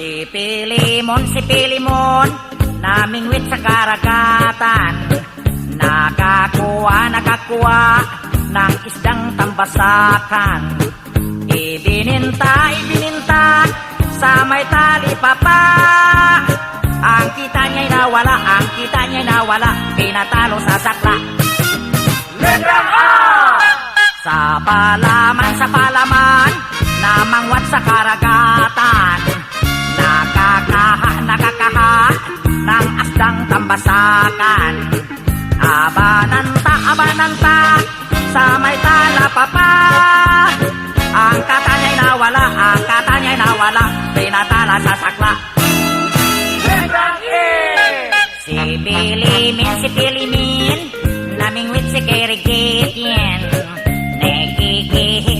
Si Pilimon, namingwit sa karagatan. Nakakuha ng isdang tambasakan. Ibininta sa may tali papa. Ang kita niya'y nawala, pinatalo sa sakla. Letrang A! Sa palaman, namangwat sa karagatan. Nakakaha ng asdang tambasakan. Abananta, sa may tala papa. Ang kata niya'y nawala, pinatala sa sakla. Letrang E! Si Pilimin, namingwit si Kirigit yan. Nekikihi,